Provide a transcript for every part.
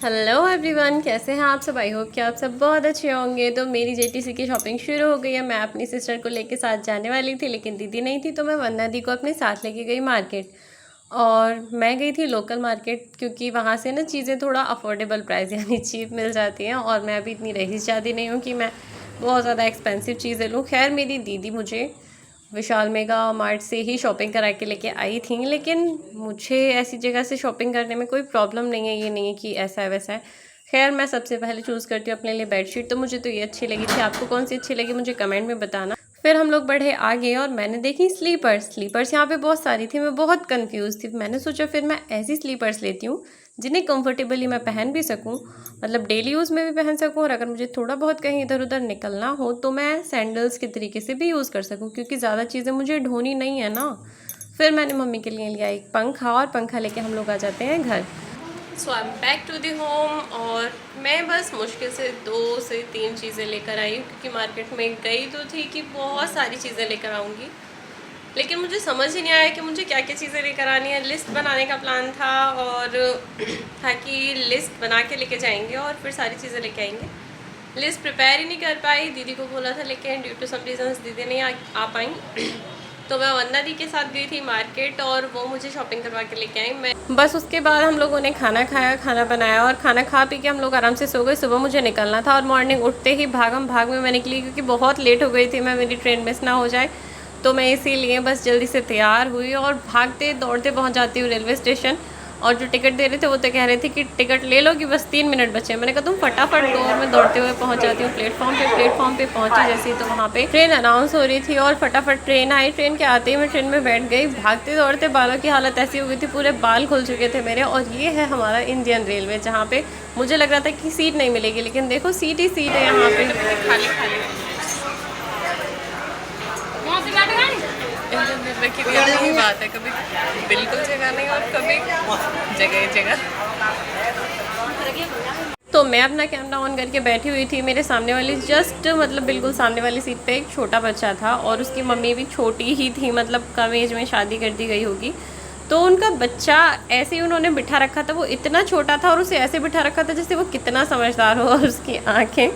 Hello everyone, कैसे हैं आप सब। आई होप कि आप सब बहुत अच्छे होंगे। तो मेरी जेटीसी की शॉपिंग शुरू हो गई है। मैं अपनी सिस्टर को लेके साथ जाने वाली थी, लेकिन दीदी नहीं थी, तो मैं वंदना दी को अपने साथ लेके गई मार्केट। और मैं गई थी लोकल मार्केट, क्योंकि वहाँ से ना चीज़ें थोड़ा अफोर्डेबल प्राइस यानी चीप मिल जाती हैं। और मैं अभी इतनी रईस शादी नहीं हूँ कि मैं बहुत ज़्यादा एक्सपेंसिव चीज़ें लूँ। खैर, मेरी दीदी मुझे विशाल मेगा मार्ट से ही शॉपिंग करा के लेके आई थी, लेकिन मुझे ऐसी जगह से शॉपिंग करने में कोई प्रॉब्लम नहीं है। ये नहीं है कि ऐसा है वैसा है। खैर, मैं सबसे पहले चूज़ करती हूँ अपने लिए बेडशीट। तो मुझे तो ये अच्छी लगी थी। आपको कौन सी अच्छी लगी मुझे कमेंट में बताना। फिर हम लोग बढ़े आगे और मैंने देखी स्लीपर्स यहाँ पे बहुत सारी थी। मैं बहुत कंफ्यूज थी। मैंने सोचा फिर मैं ऐसी स्लीपर्स लेती हूँ जिन्हें कंफर्टेबली मैं पहन भी सकूँ, मतलब डेली यूज़ में भी पहन सकूँ, और अगर मुझे थोड़ा बहुत कहीं इधर उधर निकलना हो तो मैं सैंडल्स के तरीके से भी यूज़ कर सकूँ, क्योंकि ज़्यादा चीज़ें मुझे ढोनी नहीं है ना। फिर मैंने मम्मी के लिए लिया एक पंखा, और पंखा लेके हम लोग आ जाते हैं घर। So I am back to the home, और मैं बस मुश्किल से 2 से 3 चीज़ें लेकर आई, क्योंकि मार्केट में गई तो थी कि बहुत सारी चीज़ें लेकर आऊँगी, लेकिन मुझे समझ ही नहीं आया कि मुझे क्या क्या चीज़ें लेकर आनी है। लिस्ट बनाने का प्लान था, और था कि लिस्ट बना के लेके जाएंगे और फिर सारी चीज़ें लेके आएंगे। लिस्ट प्रिपेयर ही नहीं कर पाई। दीदी को बोला था, लेकिन ड्यू टू सम रीजंस दीदी नहीं आ पाई। तो मैं वंदना दी के साथ गई थी मार्केट, और वो मुझे शॉपिंग करवा के लेके आई। मैं बस उसके बाद हम लोगों ने खाना खाया, खाना बनाया, और खाना खा पी के हम लोग आराम से सो गए। सुबह मुझे निकलना था, और मॉर्निंग उठते ही भागम भाग में मैं निकली, क्योंकि बहुत लेट हो गई थी मैं, मेरी ट्रेन मिस ना हो जाए। तो मैं इसीलिए बस जल्दी से तैयार हुई और भागते दौड़ते पहुंच जाती हूँ रेलवे स्टेशन। और जो टिकट दे रहे थे वो तो कह रहे थे कि टिकट ले लो, कि बस 3 मिनट बचे। मैंने कहा तुम फटाफट दो, और मैं दौड़ते हुए पहुंच जाती हूँ प्लेटफॉर्म पे पहुंची जैसे ही, तो वहाँ पे ट्रेन अनाउंस हो रही थी, और फटाफट ट्रेन आई। ट्रेन के आते ही मैं ट्रेन में बैठ गई। भागते दौड़ते बालों की हालत ऐसी हो गई थी, पूरे बाल खुल चुके थे मेरे। और ये है हमारा इंडियन रेलवे, जहाँ पे मुझे लग रहा था कि सीट नहीं मिलेगी, लेकिन देखो सीट ही सीट है यहाँ पे, खाली खाली। इंडियन रेलवे की भी यही बात है, कभी बिल्कुल जगह नहीं और कभी जगह। तो मैं अपना कैमरा ऑन करके बैठी हुई थी। मेरे सामने वाली जस्ट मतलब बिल्कुल सामने वाली सीट पे एक छोटा बच्चा था, और उसकी मम्मी भी छोटी ही थी, मतलब कम एज में शादी कर दी गई होगी। तो उनका बच्चा ऐसे ही उन्होंने बिठा रखा था। वो इतना छोटा था और उसे ऐसे बिठा रखा था जैसे वो कितना समझदार हो, और उसकी आंखें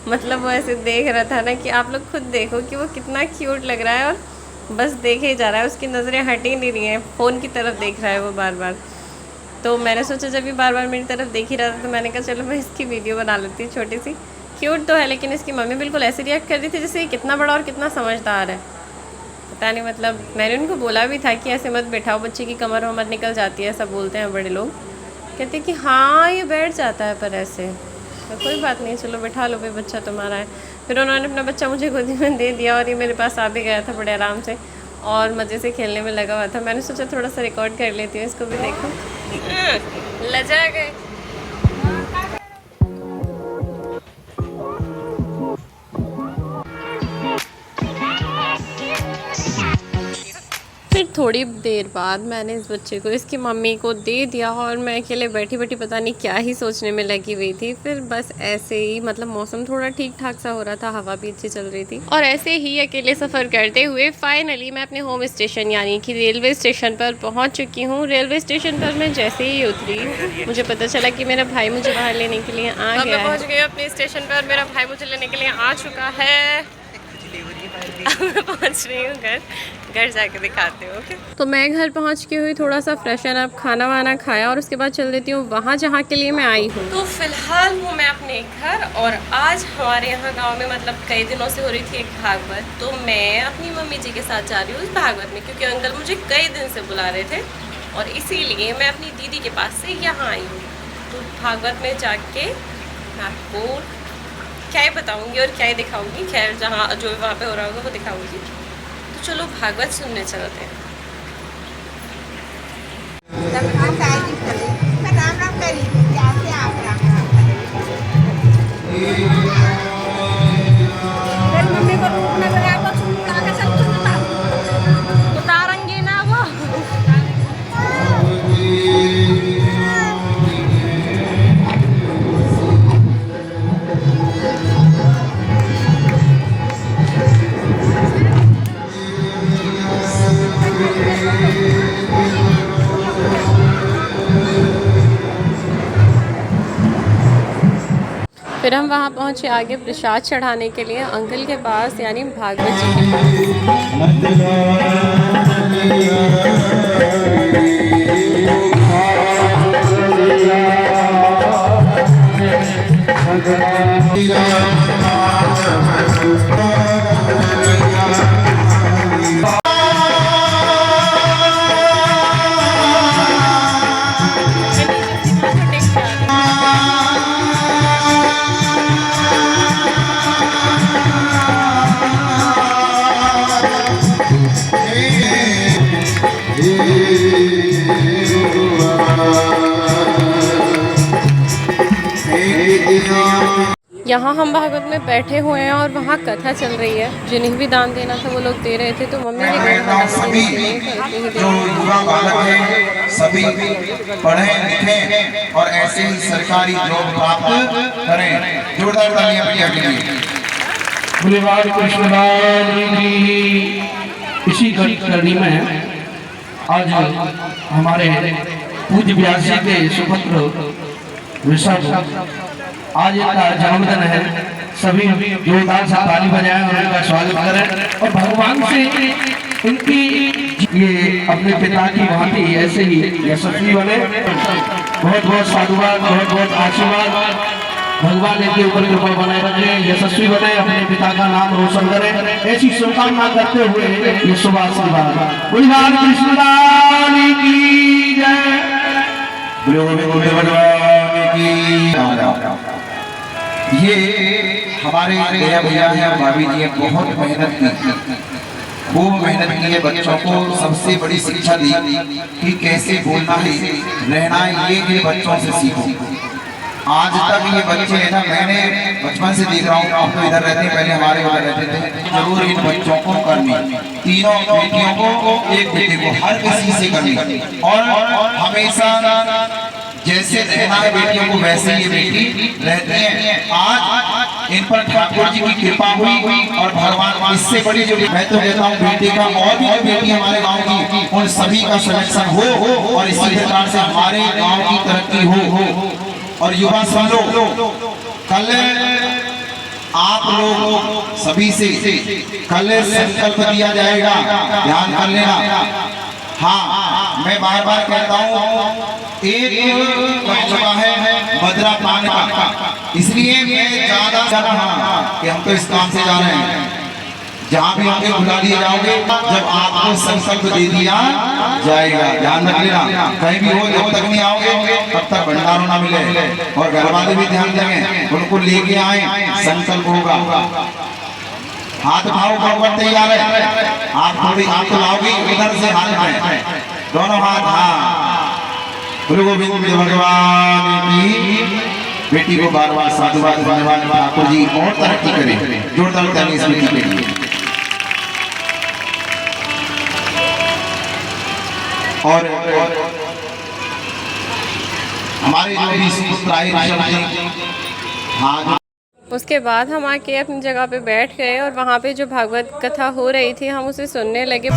मतलब वो ऐसे देख रहा था ना कि आप लोग खुद देखो कि वो कितना क्यूट लग रहा है, और बस देखे ही जा रहा है। उसकी नज़रें हट ही नहीं रही हैं, फ़ोन की तरफ देख रहा है वो बार बार। तो मैंने सोचा जब ये बार बार मेरी तरफ देख ही रहा था, तो मैंने कहा चलो मैं इसकी वीडियो बना लेती हूँ छोटी सी। क्यूट तो है, लेकिन इसकी मम्मी बिल्कुल ऐसे रिएक्ट कर रही थी जैसे ये कितना बड़ा और कितना समझदार है। पता नहीं, मतलब मैंने उनको बोला भी था कि ऐसे मत बैठाओ, बच्चे की कमर वमर निकल जाती है, ऐसा बोलते हैं बड़े लोग। कहते कि हाँ ये बैठ जाता है, पर ऐसे तो कोई बात नहीं, चलो बैठा लो भाई, बच्चा तुम्हारा है। फिर उन्होंने अपना बच्चा मुझे गोदी में दे दिया, और ये मेरे पास आ भी गया था बड़े आराम से, और मज़े से खेलने में लगा हुआ था। मैंने सोचा थोड़ा सा रिकॉर्ड कर लेती हूँ, इसको भी देखो। लजा गए। फिर थोड़ी देर बाद मैंने इस बच्चे को इसकी मम्मी को दे दिया, और मैं अकेले बैठी बैठी पता नहीं क्या ही सोचने में लगी हुई थी। फिर बस ऐसे ही, मतलब मौसम थोड़ा ठीक ठाक सा हो रहा था, हवा भी अच्छी चल रही थी, और ऐसे ही अकेले सफ़र करते हुए फाइनली मैं अपने होम स्टेशन यानी कि रेलवे स्टेशन पर पहुंच चुकी हूँ। रेलवे स्टेशन पर मैं जैसे ही उतरी, मुझे पता चला कि मेरा भाई मुझे बाहर लेने के लिए आ गया है। पहुँच गई अपने स्टेशन पर, मेरा भाई मुझे लेने के लिए आ चुका है। मैं पहुँच रही हूँ घर जाके दिखाते हो। ओके, तो मैं घर पहुँच के हुई थोड़ा सा फ्रेशन अप, खाना वाना खाया, और उसके बाद चल देती हूँ वहाँ जहाँ के लिए मैं आई हूँ। तो फिलहाल हूँ मैं अपने घर, और आज हमारे यहाँ गांव में मतलब कई दिनों से हो रही थी एक भागवत। तो मैं अपनी मम्मी जी के साथ जा रही हूँ उस भागवत में, क्योंकि अंकल मुझे कई दिन से बुला रहे थे, और इसीलिए मैं अपनी दीदी के पास से यहाँ आई हूँ। तो भागवत में जाके मैं आपको क्या ही बताऊँगी और क्या ही दिखाऊँगी। खैर, जहाँ जो वहाँ पे हो रहा होगा वो दिखाऊँगी। तो चलो भागवत सुनने चलते हैं। उतारेंगे ना वो। फिर हम वहाँ पहुँचे आगे प्रसाद चढ़ाने के लिए अंकल के पास, यानी भागवत जी के पास। यहाँ हम भागवत में बैठे हुए हैं और वहाँ कथा चल रही है। जिन्हें भी दान देना था वो लोग दे रहे थे, तो मम्मी ने कहा सभी जो युवा बालक हैं सभी पढ़े लिखे और ऐसे ही सरकारी जॉब प्राप्त करें। जोरदार तालियां भैया के लिए। बुलेवार कृष्णलाल जी इसी करनी में आज हमारे पूज्य व्यास जी के सुपुत्र ऋषभ आज इनका जन्मदिन है। सभी जोरदार से ताली बजाएं और उनका स्वागत करें और भगवान से उनकी ये अपने पिता की भांति ऐसे ही यशस्वी बने। बहुत बहुत साधुवाद, बहुत बहुत आशीर्वाद। भगवान इनके ऊपर कृपा बनाए रखें, यशस्वी बने, अपने पिता का नाम रोशन करें। ऐसी शुभकामना करते हुए ये शुभ आशीर्वाद। बुलेवार कृष्णलाल की जय। ये हमारे गया भैया हैं, भाभी जी हैं, बहुत मेहनत की, खूब मेहनत की है। बच्चों को सबसे बड़ी शिक्षा दी कि कैसे बोलना है, रहना है, ये बच्चों से सीखो। आज तक ये बच्चे हैं ना, मैंने बचपन से देख रहा हूँ, आप तो इधर रहते हैं, पहले हमारे उधर रहते थे। जरूर इन बच्चों को करनी, तीनों बेटियों को, एक बेटे को, हर किसी से करनी। और हमेशा जैसे रहना है बेटियों को वैसे ये बेटी रहती हैं। आज इन पर ठाकुर जी की कृपा हुई और भगवान इससे बड़ी जो मैं तो कहता हूँ बेटी का और भी बेटी हमारे गांव की, उन सभी का सिलेक्शन हो और इसी प्रकार से हमारे गांव की तरक्की हो। और युवा सुन लो, कल आप लोग सभी से कल संकल्प दिया जाएगा, ध्यान कर लेना। हाँ, मैं बार बार कहता हूँ, एक बन चुका है मदरा पान का, इसलिए मैं ज्यादा कर रहा कि हम तो इस काम से जा रहे हैं। जहाँ भी आपके बुला दिए जाओगे, जब आपको संकल्प दे दिया जाएगा, ध्यान रख लेना। कहीं भी हो, जब तक नहीं आओगे तब तक भंडारों ना मिले। और घर वाले भी ध्यान देंगे, उनको लेके आए, संकल्प होगा। हाथ उठाओ, भगवान तैयार है। आप थोड़ी आप तो लाओगे उधर से हाथ में, दोनों हाथ। हाँ, गुरु गोविंद भगवान की। बेटी को बार बार साधुवाद धन्यवाद। ठाकुर जी और तरक्की करें, जोरदार ताली इस बेटी के लिए। और हमारे जो भी सुपुत्र आए, हाँ, उसके बाद हम आके अपनी जगह पे बैठ गए और वहाँ पे जो भागवत कथा हो रही थी हम उसे सुनने लगे।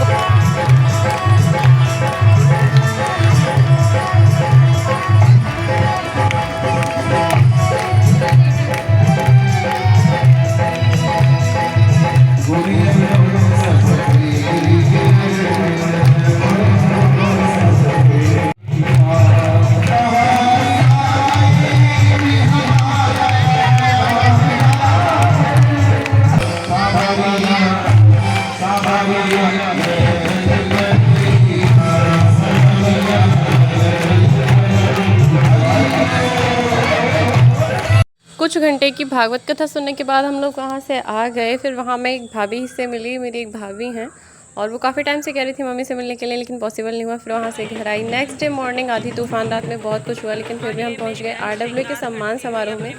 कुछ घंटे की भागवत कथा सुनने के बाद हम लोग वहाँ से आ गए। फिर वहाँ मैं एक भाभी से मिली, मेरी एक भाभी हैं और वो काफ़ी टाइम से कह रही थी मम्मी से मिलने के लिए, लेकिन पॉसिबल नहीं हुआ। फिर वहाँ से घर आई। नेक्स्ट डे मॉर्निंग आधी तूफान रात में बहुत कुछ हुआ, लेकिन फिर भी हम पहुँच गए RW के सम्मान समारोह में,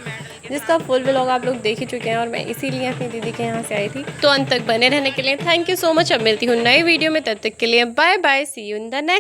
जिसका फुल व्लॉग आप लोग देख ही चुके हैं। और मैं इसीलिए अपनी दीदी के यहाँ से आई थी। तो अंत तक बने रहने के लिए थैंक यू सो मच। अब मिलती हूँ नई वीडियो में, तब तक के लिए bye bye, see you in the next.